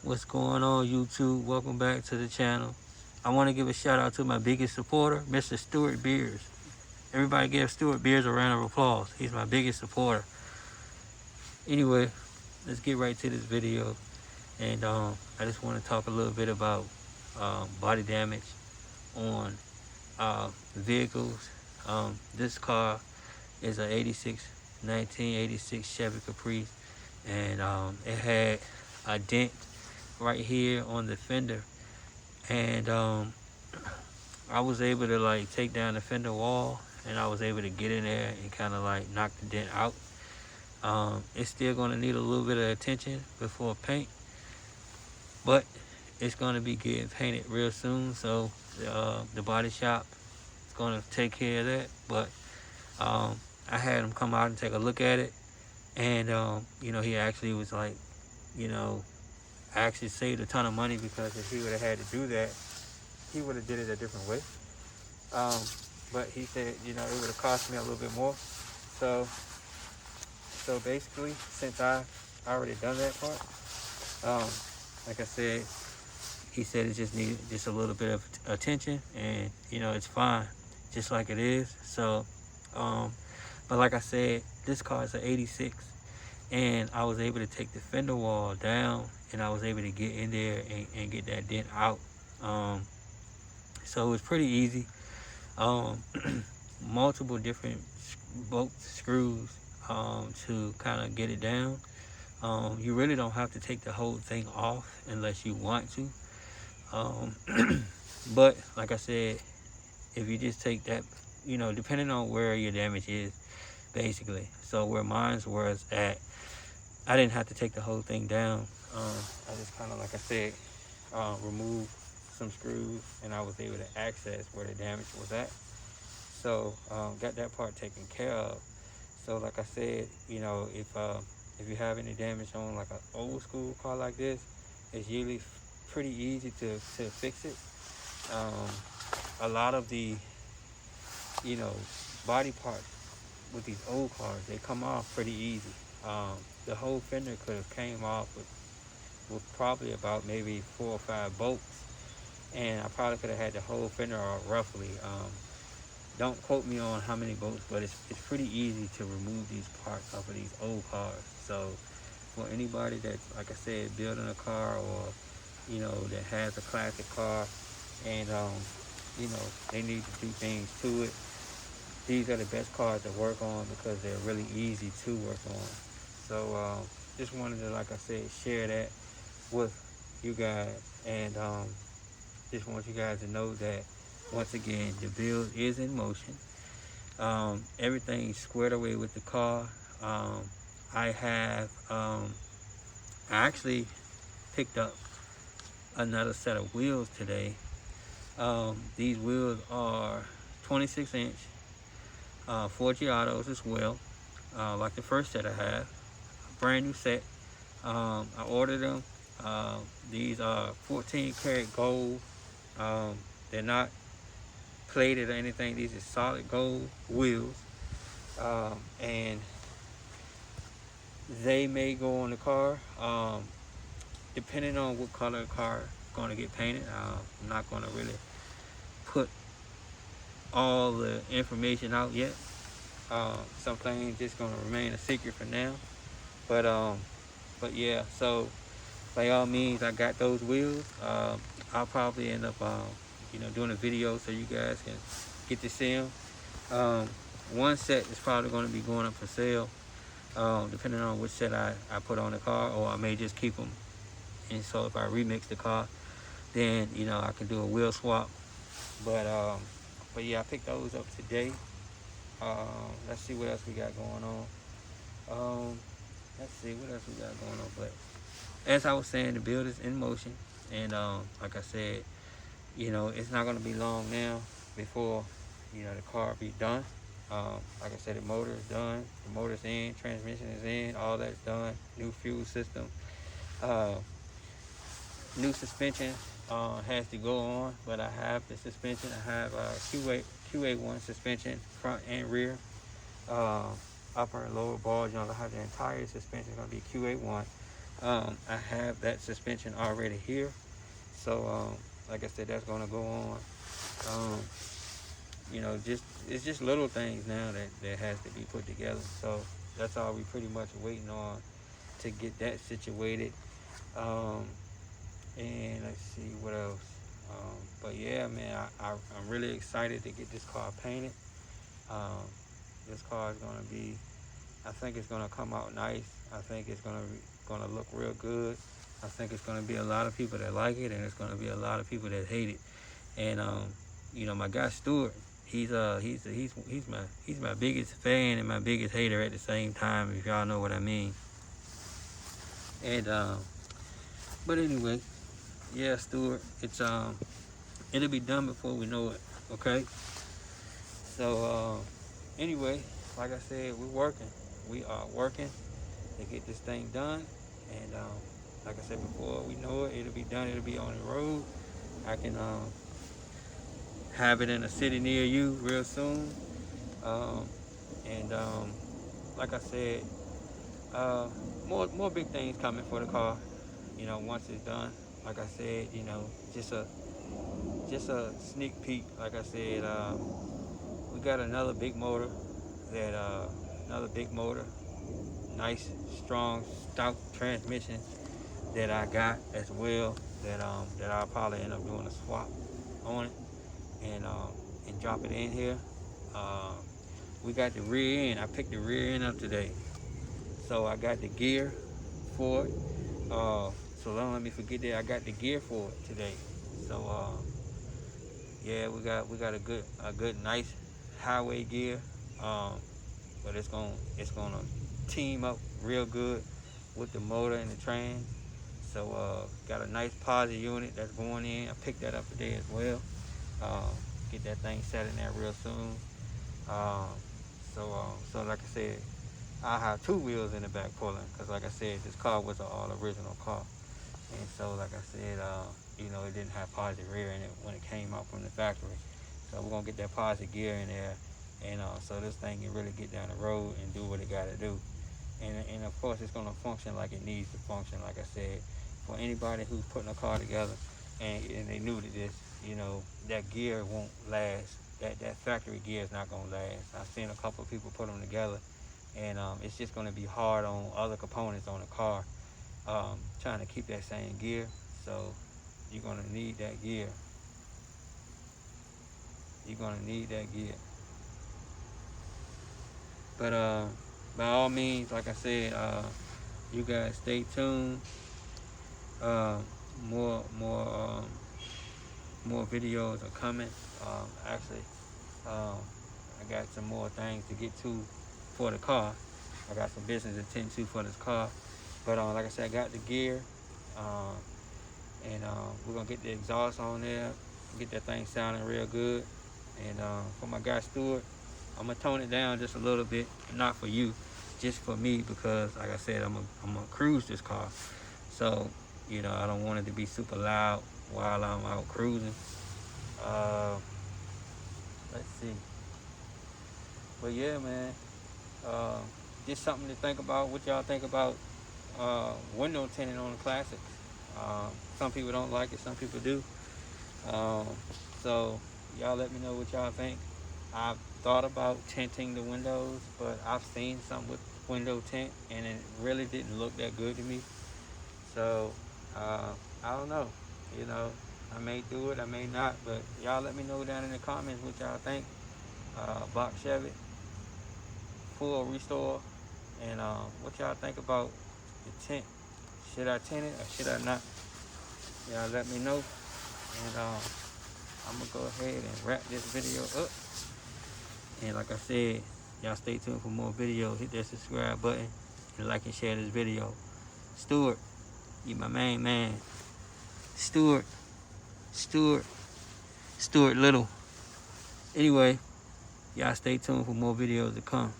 What's going on, YouTube? Welcome back to the channel. I want to give a shout out to my biggest supporter, Mr. Stuart Beers. Everybody give Stuart Beers a round of applause. He's my biggest supporter. Anyway, let's get right to this video. And I just want to talk a little bit about body damage on vehicles. This car is a 1986 Chevy Caprice, and it had a dent right here on the fender, and I was able to like take down the fender wall, and I was able to get in there and kind of like knock the dent out. It's still going to need a little bit of attention before paint, but it's going to be getting painted real soon, so the body shop is going to take care of that. But I had him come out and take a look at it, and he actually was like, I actually saved a ton of money, because if he would have had to do that, he would have did it a different way. But he said, it would have cost me a little bit more. So basically, since I already done that part, like I said, he said it just needed just a little bit of attention, and it's fine, just like it is. So, but like I said, this car is an 86, and I was able to take the fender wall down, and I was able to get in there and get that dent out. So it was pretty easy. Multiple different bolt screws to kind of get it down. You really don't have to take the whole thing off unless you want to. But like I said, if you just take that, depending on where your damage is, basically. So where mine was at, I didn't have to take the whole thing down. I just kind of, like I said, removed some screws, and I was able to access where the damage was at. So got that part taken care of. So like I said, if you have any damage on like an old school car like this, it's usually pretty easy to fix it. A lot of the body parts with these old cars, they come off pretty easy. The whole fender could have came off with probably about maybe 4 or 5 bolts, and I probably could have had the whole fender off roughly. Don't quote me on how many bolts, but it's pretty easy to remove these parts off of these old cars. So for anybody that's, like I said, building a car, or that has a classic car, and they need to do things to it, these are the best cars to work on, because they're really easy to work on. So just wanted to, like I said, share that with you guys, and just want you guys to know that, once again, the build is in motion. Everything's squared away with the car. I actually picked up another set of wheels today. These wheels are 26-inch 4G autos as well, like the first set I have, brand new set. I ordered them. These are 14 karat gold. They're not plated or anything. These are solid gold wheels, and they may go on the car, depending on what color the car is going to get painted. I'm not going to really put all the information out yet. Some things just going to remain a secret for now, but yeah, so by all means, I got those wheels. I'll probably end up doing a video so you guys can get to see them. One set is probably going to be going up for sale, depending on which set I put on the car, or I may just keep them. And so if I remix the car, then I can do a wheel swap. But yeah, I picked those up today. Let's see what else we got going on. Let's see what else we got going on. But as I was saying, the build is in motion, and like I said, it's not going to be long now before the car be done. Like I said, the motor is done, the motor's in, transmission is in, all that's done. New fuel system, new suspension has to go on, but I have the suspension. I have QA1 suspension, front and rear, upper and lower ball joints. I have the entire suspension going to be QA1. I have that suspension already here. So like I said, that's gonna go on. Um, it's just little things now that has to be put together. So that's all we pretty much waiting on to get that situated. Um, and let's see what else. But yeah, man, I'm really excited to get this car painted. Um, this car is gonna be, I think it's gonna come out nice. I think it's gonna look real good. I think it's gonna be a lot of people that like it, and it's gonna be a lot of people that hate it. And my guy Stuart, he's my biggest fan and my biggest hater at the same time, if y'all know what I mean. And but anyway, yeah, Stuart, it'll be done before we know it. Okay. So anyway, like I said, we're working. We are working to get this thing done. And like I said before, we know it. It'll be done. It'll be on the road. I can have it in a city near you real soon. Um, and like I said, more big things coming for the car. Once it's done. Like I said, just a sneak peek. Like I said, we got another big motor nice, strong, stout transmission that I got as well. That I'll probably end up doing a swap on it and drop it in here. Uh, we got the rear end. I picked the rear end up today, so I got the gear for it. So don't let me forget that I got the gear for it today. So yeah, we got a good nice highway gear. But it's gonna team up real good with the motor and the trans. So got a nice posi unit that's going in. I picked that up today as well. Get that thing set in there real soon. Um, so like I said, I have two wheels in the back pulling, because like I said, this car was an all original car. And so like I said, it didn't have posi rear in it when it came out from the factory. So we're gonna get that posi gear in there, and so this thing can really get down the road and do what it gotta do. And of course, it's gonna function like it needs to function. Like I said, for anybody who's putting a car together and they new to this, that gear won't last. That factory gear is not gonna last. I've seen a couple of people put them together, and it's just gonna be hard on other components on the car, trying to keep that same gear. So you're gonna need that gear. You're gonna need that gear. But by all means, like I said, you guys stay tuned. More videos are coming. Actually, I got some more things to get to for the car. I got some business to tend to for this car. But like I said, I got the gear, and we're gonna get the exhaust on there, get that thing sounding real good. And for my guy Stuart, I'm gonna tone it down just a little bit, not for you, just for me, because like I said, I'm gonna cruise this car. So I don't want it to be super loud while I'm out cruising. Let's see. But yeah, man, just something to think about. What y'all think about window tinting on the Classics? Some people don't like it, some people do. So y'all let me know what y'all think. I've thought about tinting the windows, but I've seen some with window tint, and it really didn't look that good to me. So I don't know. I may do it, I may not, but y'all let me know down in the comments what y'all think. Box Chevy, full restore, and what y'all think about the tint. Should I tint it or should I not? Y'all let me know, and I'm gonna go ahead and wrap this video up. And like I said, y'all stay tuned for more videos. Hit that subscribe button and like and share this video. Stuart, you my main man. Stuart Little. Anyway, y'all stay tuned for more videos to come.